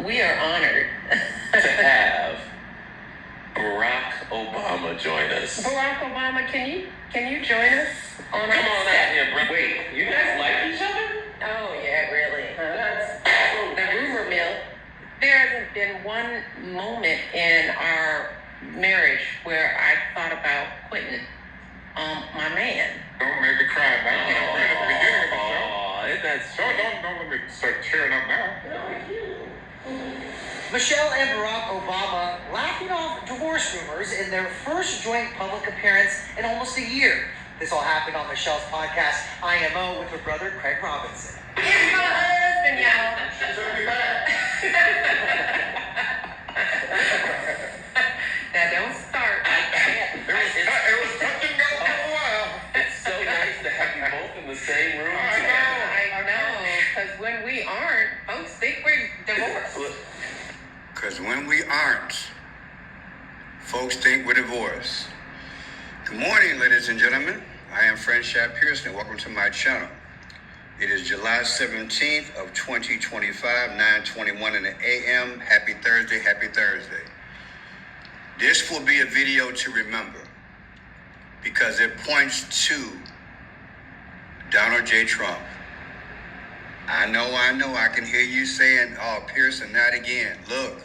We are honored to have Barack Obama join us. Barack Obama, can you join us on our Come on set? out here, bro. Wait, you guys like each other? Oh yeah, really? That's the rumor mill. There hasn't been one moment in our marriage where I thought about quitting my man. Don't make me cry now. We're at the beginning of the show. Oh, isn't that sweet? Don't let me start tearing up now. Michelle and Barack Obama laughing off divorce rumors in their first joint public appearance in almost a year. This all happened on Michelle's podcast, IMO, with her brother, Craig Robinson. It's my husband, y'all. She's gonna be back. Now don't start like that. It was touch and go for a while. It's so nice to have you both in the same room I together. I know, because when we aren't, folks think we're divorced. Because when we aren't, folks think we're divorced. Good morning, ladies and gentlemen. I am Fred Pearson, and welcome to my channel. It is July 17th of 2025, 9:21 in the a.m. Happy Thursday, happy Thursday. This will be a video to remember because it points to Donald J. Trump. I know, I can hear you saying, oh, Pearson, not again. Look,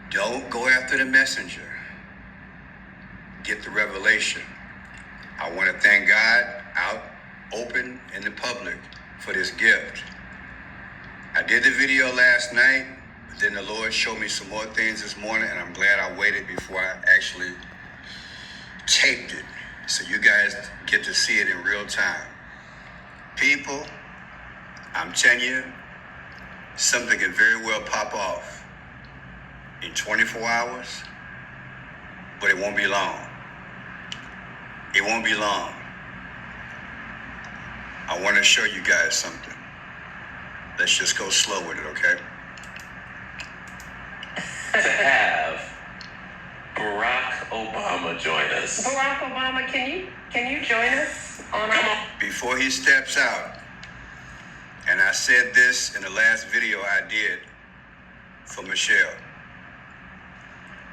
don't go after the messenger. Get the revelation. I want to thank God out open in the public for this gift. I did the video last night, but then the Lord showed me some more things this morning, and I'm glad I waited before I actually taped it so you guys get to see it in real time. People, I'm telling you, something can very well pop off in 24 hours, but it won't be long. It won't be long. I want to show you guys something. Let's just go slow with it, okay? To have Barack Obama join us. Barack Obama, can you join us on our... Before he steps out, and I said this in the last video I did for Michelle.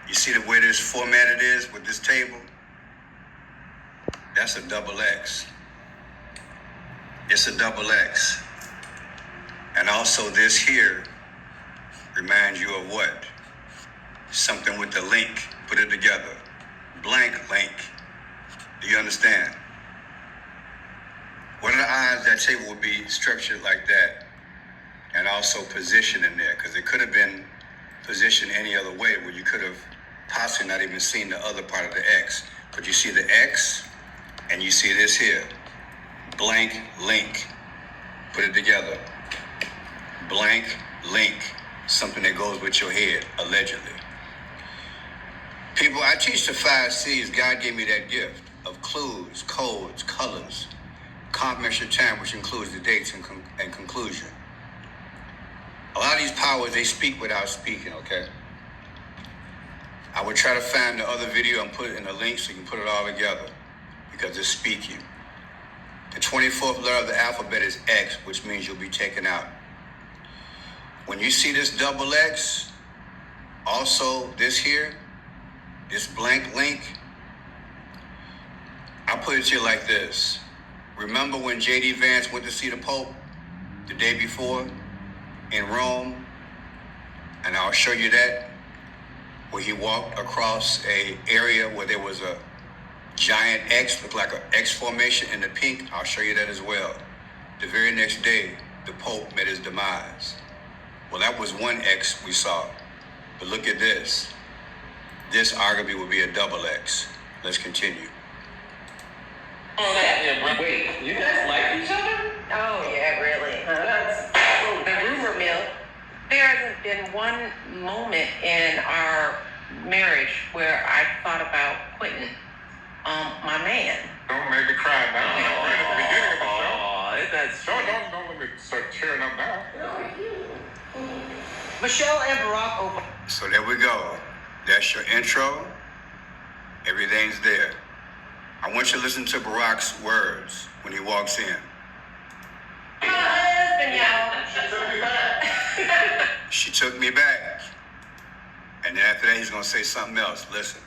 You see the way this formatted is with this table? That's a double X. It's a double X. And also this here reminds you of what? Something with the link. Put it together. Blank link. Do you understand? What are the odds that table would be structured like that and also positioned in there? Because it could have been positioned any other way where you could have possibly not even seen the other part of the X. But you see the X and you see this here. Blank link. Put it together. Blank link. Something that goes with your head, allegedly. People, I teach the 5 C's. God gave me that gift of clues, codes, colors, comp measure time, which includes the dates and conclusion. A lot of these powers, they speak without speaking, okay? I would try to find the other video and put it in the link so you can put it all together because it's speaking. The 24th letter of the alphabet is X, which means you'll be taken out. When you see this double X, also this here, this blank link, I'll put it to you like this. Remember when J.D. Vance went to see the Pope the day before in Rome? And I'll show you that, where he walked across a area where there was a giant X, looked like an X formation in the pink. I'll show you that as well. The very next day, the Pope met his demise. Well, that was one X we saw. But look at this. This arguably would be a double X. Let's continue. Wait, you guys like each other? Oh yeah, really? That's the rumor mill. There hasn't been one moment in our marriage where I thought about quitting my man. Don't make me cry now. We're at the beginning of the show. Oh, isn't that sweet? Don't let me start tearing up now. Michelle and Barack Obama. So there we go. That's your intro. Everything's there. I want you to listen to Barack's words when he walks in. My husband, y'all. She's gonna be back. She took me back. And then after that, he's going to say something else. Listen.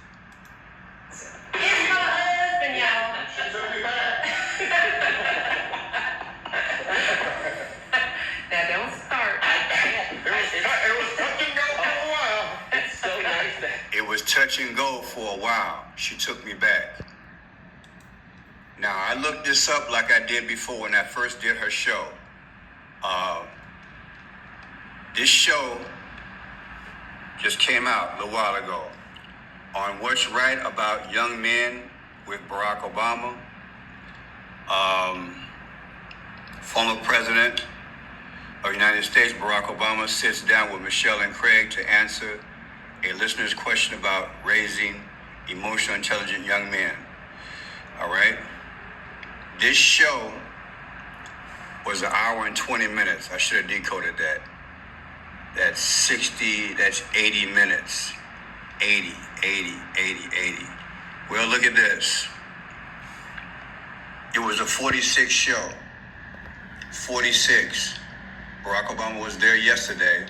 It's my husband, y'all. She took me back. Now don't start. It was touch and go for a while. It's so nice that. It was touch and go for a while. She took me back. Now, I looked this up like I did before when I first did her show. This show just came out a little while ago on what's right about young men with Barack Obama. Former President of the United States, Barack Obama, sits down with Michelle and Craig to answer a listener's question about raising emotional, intelligent young men. All right? This show was an hour and 20 minutes. I should have decoded that. That's 80 minutes. 80. Well, look at this. It was a 46 show. 46. Barack Obama was there yesterday,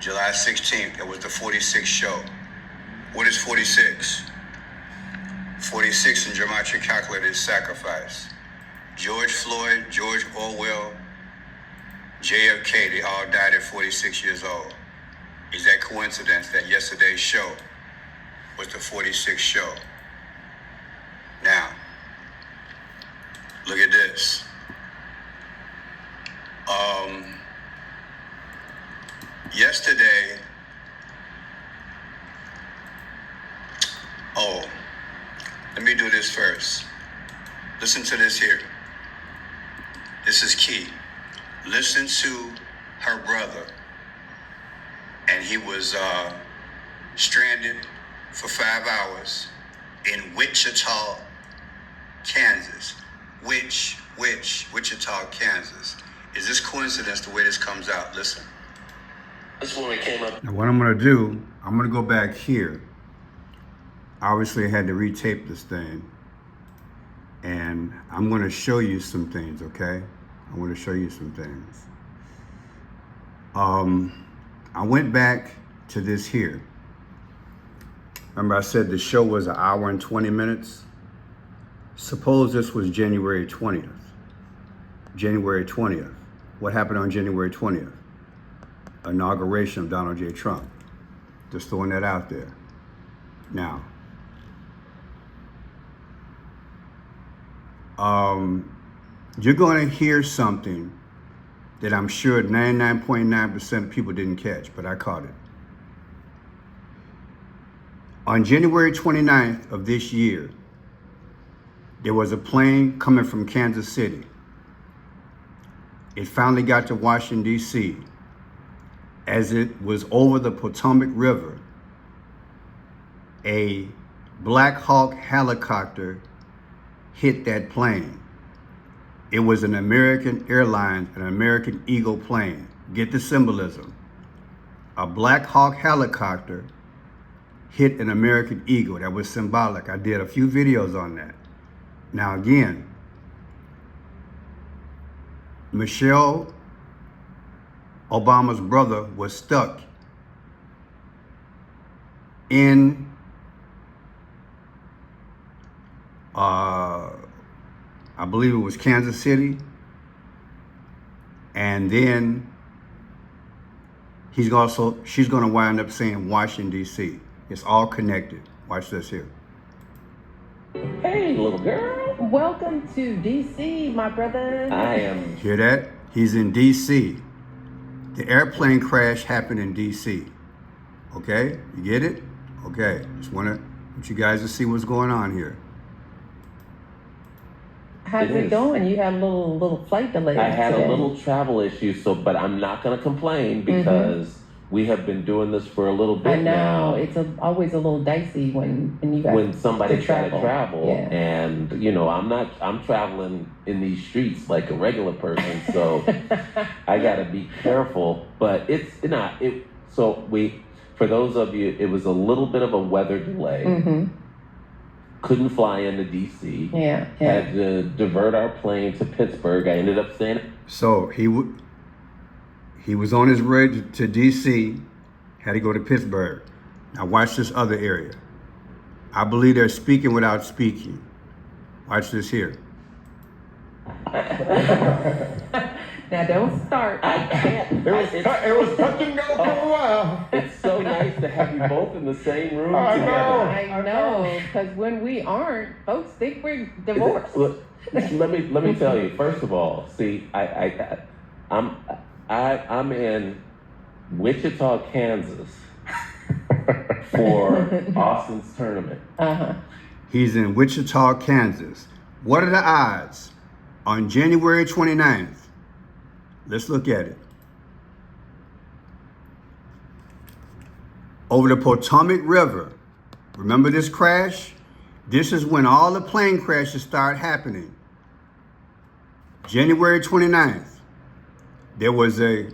July 16th. It was the 46th show. What is 46? 46 in geometric calculator is sacrifice. George Floyd, George Orwell, JFK, they all died at 46 years old. Is that coincidence that yesterday's show was the 46th show? Now, look at this. Yesterday, let me do this first. Listen to this here. This is key. Listen to her brother. And he was stranded for 5 hours in Wichita, Kansas. Wichita, Kansas. Is this coincidence the way this comes out? Listen. This woman came up. Now what I'm going to do, I'm going to go back here. Obviously, I had to retape this thing. And I'm going to show you some things, okay? I want to show you some things. I went back to this here. Remember I said the show was an hour and 20 minutes? Suppose this was January 20th. January 20th. What happened on January 20th? Inauguration of Donald J. Trump. Just throwing that out there. Now, you're going to hear something that I'm sure 99.9% of people didn't catch, but I caught it. On January 29th of this year, there was a plane coming from Kansas City. It finally got to Washington, D.C. As it was over the Potomac River, a Black Hawk helicopter hit that plane. It was an American Airlines, an American Eagle plane. Get the symbolism. A Black Hawk helicopter hit an American Eagle. That was symbolic. I did a few videos on that. Now again, Michelle Obama's brother was stuck in I believe it was Kansas City, and then she's going to wind up saying Washington, D.C. It's all connected. Watch this here. Hey, little girl. Welcome to DC, my brother. I am. Hear that? He's in D.C. The airplane crash happened in D.C. Okay? You get it? Okay. Just want you guys to see what's going on here. How's it going? You had a little flight delay. I had today. a little travel issue, but I'm not going to complain because we have been doing this for a little bit I know now. it's always a little dicey when you got When somebody's got to travel. travel, Yeah. and I'm traveling in these streets like a regular person, so I got to be careful. But for those of you, it was a little bit of a weather delay. Couldn't fly into DC. Yeah. Had to divert our plane to Pittsburgh. I ended up staying. So He was on his way to D.C., had to go to Pittsburgh. Now watch this other area. I believe they're speaking without speaking. Watch this here. Now don't start. I can't. It was touch and go for a while. It's so nice to have you both in the same room I together. know. I know, because when we aren't, folks think we're divorced. Look, let me tell you. First of all, see, I'm in Wichita, Kansas, for Austin's tournament. He's in Wichita, Kansas. What are the odds? On January 29th, let's look at it. Over the Potomac River, remember this crash? This is when all the plane crashes start happening. January 29th, there was a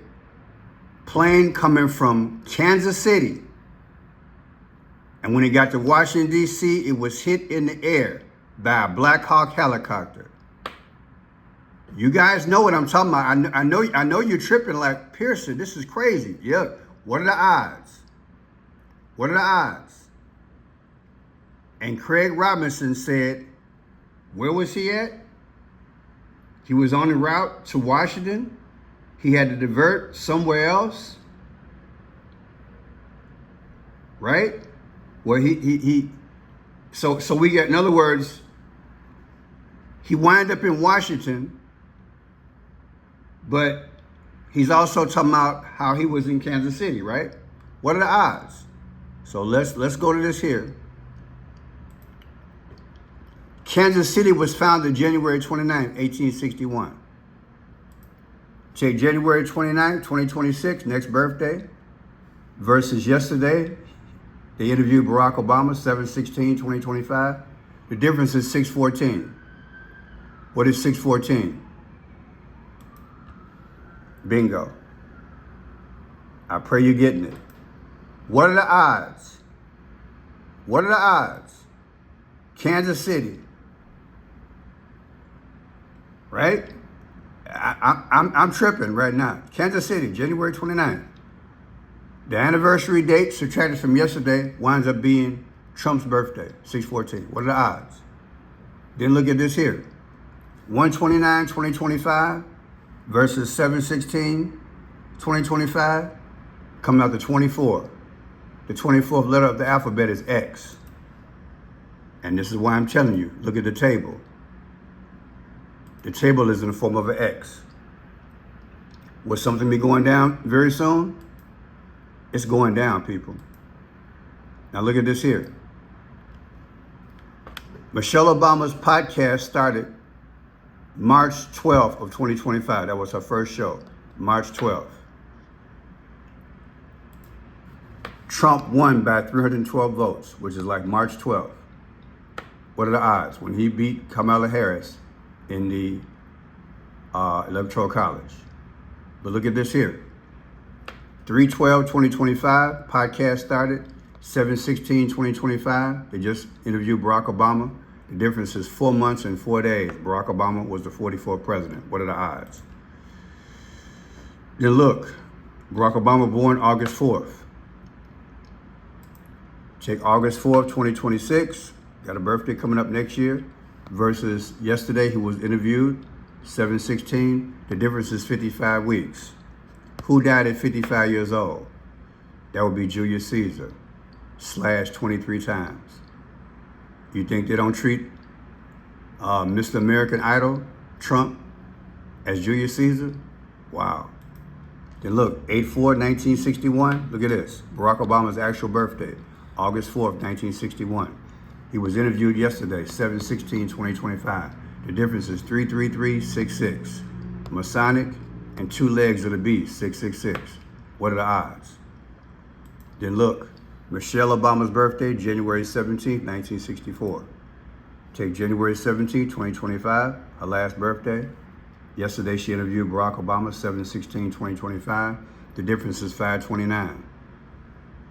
plane coming from Kansas City. And when it got to Washington, D.C., it was hit in the air by a Black Hawk helicopter. You guys know what I'm talking about. I know you're tripping like, Pearson, this is crazy. Yeah. What are the odds? What are the odds? And Craig Robinson said, where was he at? He was on the route to Washington. He had to divert somewhere else. Right? Well, so we get, in other words, he wound up in Washington, but he's also talking about how he was in Kansas City, right? What are the odds? So let's go to this here. Kansas City was founded January 29, 1861. Take January 29, 2026, next birthday, versus yesterday. They interviewed Barack Obama, 7/16/2025. The difference is 6/14. What is 6/14? Bingo. I pray you're getting it. What are the odds? What are the odds? Kansas City. Right? I'm tripping right now. Kansas City, January 29th. The anniversary date subtracted from yesterday winds up being Trump's birthday, 6/14. What are the odds? Then look at this here. 1/29/2025 versus 7/16/2025, coming out to 24. The 24th letter of the alphabet is X. And this is why I'm telling you, look at the table. The table is in the form of an X. Will something be going down very soon? It's going down, people. Now look at this here. Michelle Obama's podcast started March 12th of 2025. That was her first show, March 12th. Trump won by 312 votes, which is like March 12th. What are the odds? When he beat Kamala Harris in the Electoral College. But look at this here. 3/12/2025, podcast started. 7/16/2025, they just interviewed Barack Obama. The difference is 4 months and 4 days. Barack Obama was the 44th president. What are the odds? Then look, Barack Obama born August 4th. Take August 4th, 2026, got a birthday coming up next year, versus yesterday he was interviewed, 7/16. The difference is 55 weeks. Who died at 55 years old? That would be Julius Caesar, slashed 23 times. You think they don't treat Mr. American Idol, Trump, as Julius Caesar? Wow. Then look, 8/4/1961, look at this. Barack Obama's actual birthday, August 4th, 1961. He was interviewed yesterday, 7/16/2025. The difference is 33366. Masonic and two legs of the beast, 666. What are the odds? Then look, Michelle Obama's birthday, January 17th, 1964. Take January 17th, 2025, her last birthday. Yesterday she interviewed Barack Obama, 7/16/2025. The difference is 5/29.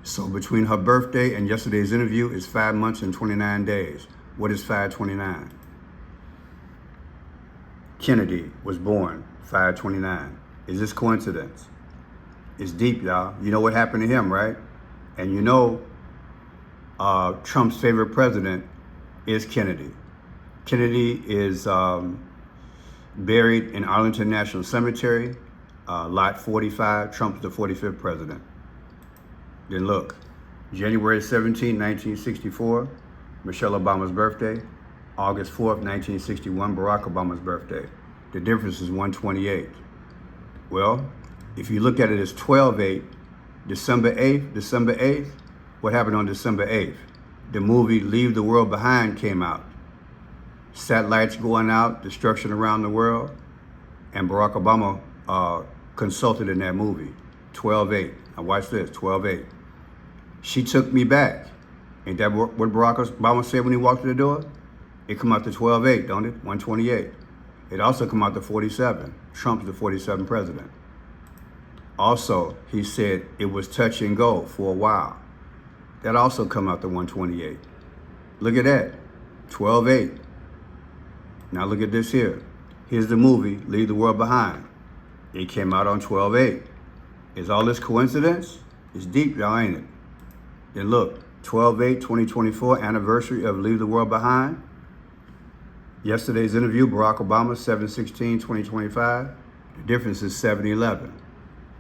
So between her birthday and yesterday's interview is 5 months and 29 days. What is 5/29? Kennedy was born 5/29. Is this coincidence? It's deep, y'all. You know what happened to him, right? And you know Trump's favorite president is Kennedy. Kennedy is buried in Arlington National Cemetery, lot 45. Trump's the 45th president. Then look, January 17, 1964, Michelle Obama's birthday. August 4th, 1961, Barack Obama's birthday. The difference is 128. Well, if you look at it as 12/8, December 8th, what happened on December 8th? The movie Leave the World Behind came out. Satellites going out, destruction around the world, and Barack Obama consulted in that movie, 12/8. Now watch this, 12/8. She took me back. Ain't that what Barack Obama said when he walked through the door? It come out to 12/8, don't it? 128. It also come out to 47. Trump's the 47th president. Also, he said it was touch and go for a while. That also come out to 128. Look at that, 12/8. Now look at this here. Here's the movie, Leave the World Behind. It came out on 12/8. Is all this coincidence? It's deep, y'all, ain't it? Then look, 12/8, 2024, anniversary of Leave the World Behind. Yesterday's interview, Barack Obama, 7/16/2025. The difference is 7/11.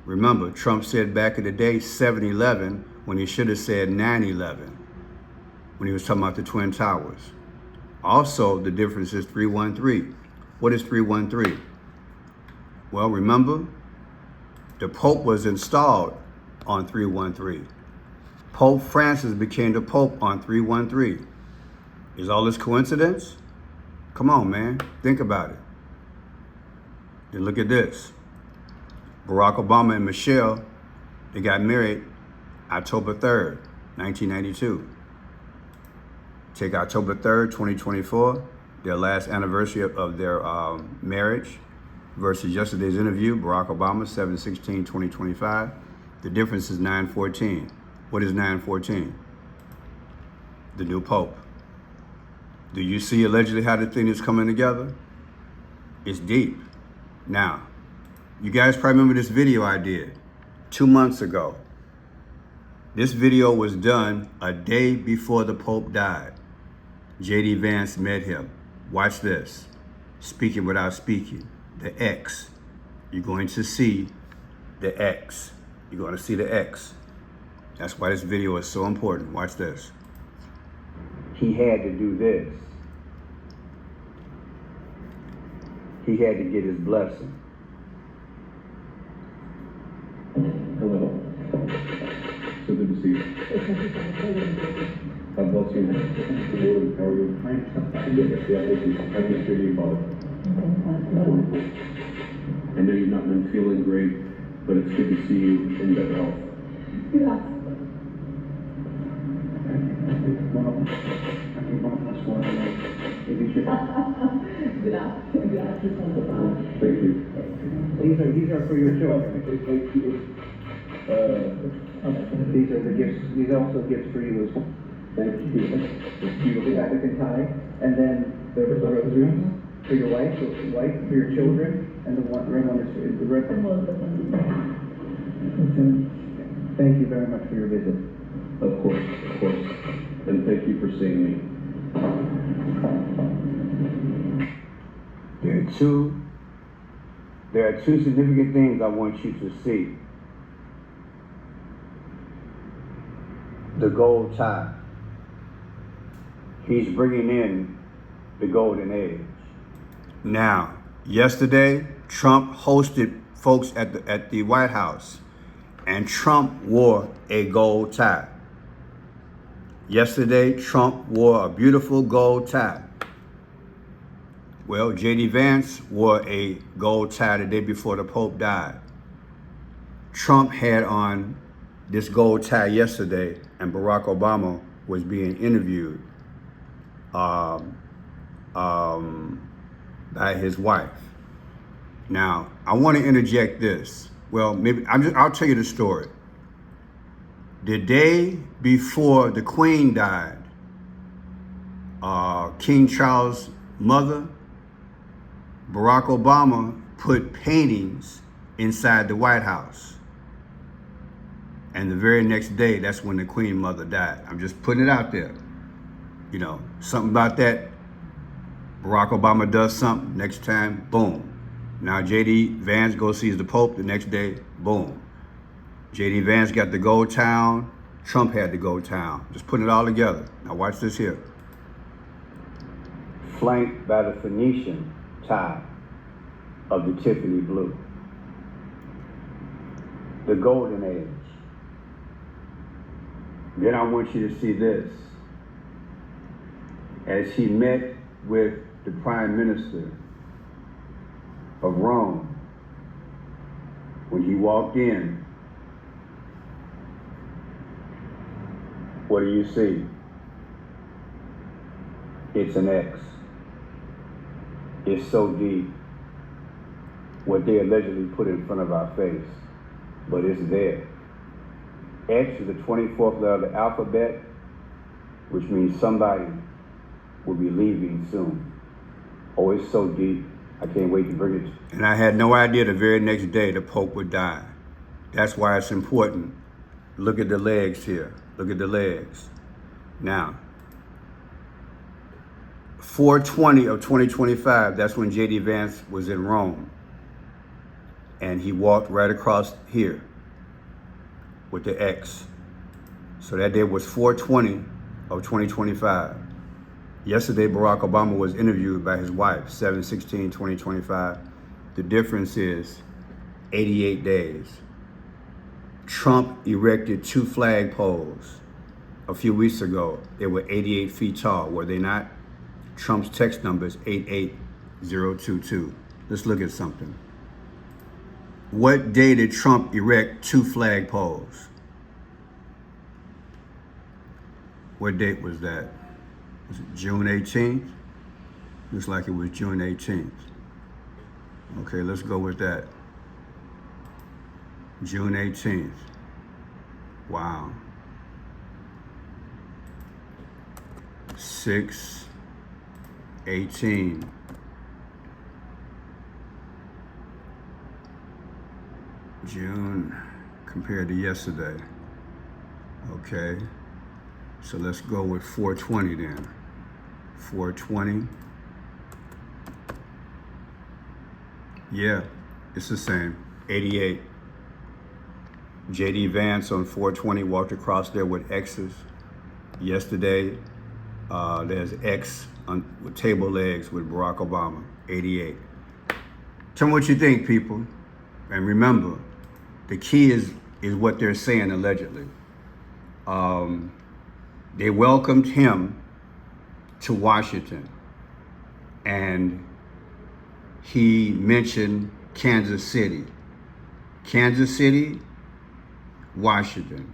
Remember, Trump said back in the day 7/11 when he should have said 9/11 when he was talking about the Twin Towers. Also, the difference is 313. What is 313? Well, remember, the Pope was installed on 313. Pope Francis became the Pope on 313. Is all this coincidence? Come on, man. Think about it. Then look at this. Barack Obama and Michelle, they got married October 3rd, 1992. Take October 3rd, 2024, their last anniversary of their marriage, versus yesterday's interview, Barack Obama, 7/16/2025. The difference is 9/14. What is 9/14? The new Pope. Do you see allegedly how the thing is coming together? It's deep. Now, you guys probably remember this video I did 2 months ago. This video was done a day before the Pope died. J.D. Vance met him. Watch this. Speaking without speaking. The X. You're going to see the X. You're going to see the X. That's why this video is so important. Watch this. He had to do this. He had to get his blessing. Hello. So good to see you. God bless you. Lord, how are you? Yeah, thank you. Happy to see you, Father. I know you've not been feeling great, but it's good to see you in better health. Thank you. These are for your children. Thank you. These are the gifts. These are also gifts for you as well. Thank you. It's The beautiful. Vatican tie, and then the rosary for your wife, for your children, and the red one is the red one. Thank you very much for your visit. Of course. And thank you for seeing me. There are two significant things I want you to see. The gold tie. He's bringing in the golden age. Now, yesterday, Trump hosted folks at the White House, and Trump wore a gold tie. Yesterday, Trump wore a beautiful gold tie. Well, J.D. Vance wore a gold tie the day before the Pope died. Trump had on this gold tie yesterday, and Barack Obama was being interviewed by his wife. Now, I want to interject this. Well, maybe I'll tell you the story. The day before the Queen died, King Charles' mother, Barack Obama, put paintings inside the White House. And the very next day, that's when the Queen Mother died. I'm just putting it out there. You know, something about that. Barack Obama does something, next time, boom. Now J.D. Vance goes sees the Pope, the next day, boom. J.D. Vance got the gold town, Trump had the gold town. Just putting it all together. Now watch this here. Flanked by the Phoenician tie of the Tiffany blue. The golden age. Then I want you to see this. As he met with the Prime Minister of Rome, when he walked in, what do you see? It's an X. It's so deep, what they allegedly put in front of our face, but it's there. X is the 24th letter of the alphabet, which means somebody will be leaving soon. Oh, it's so deep, I can't wait to bring it. And I had no idea the very next day the Pope would die. That's why it's important. Look at the legs here. Look at the legs. Now, 4/20 of 2025, that's when J.D. Vance was in Rome. And he walked right across here with the X. So that day was 4/20 of 2025. Yesterday, Barack Obama was interviewed by his wife, 7/16/2025. The difference is 88 days. Trump erected 2 flagpoles a few weeks ago. They were 88 feet tall, were they not? Trump's text number is 88022. Let's look at something. What day did Trump erect 2 flagpoles? What date was that? Was it June 18th? Looks like it was June 18th. Okay, let's go with that. June 18th. Wow. 6/18. June compared to yesterday. Okay. So let's go with 4/20 then. 4/20. Yeah, it's the same. 88. J.D. Vance on 4/20 walked across there with X's. Yesterday, there's X with table legs with Barack Obama. 88. Tell me what you think, people. And remember, the key is what they're saying allegedly. They welcomed him to Washington, and he mentioned Kansas City. Kansas City, Washington.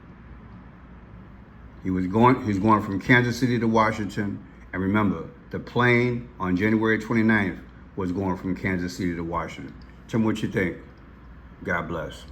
He's going from Kansas City to Washington, and remember, the plane on January 29th was going from Kansas City to Washington. Tell me what you think. God bless.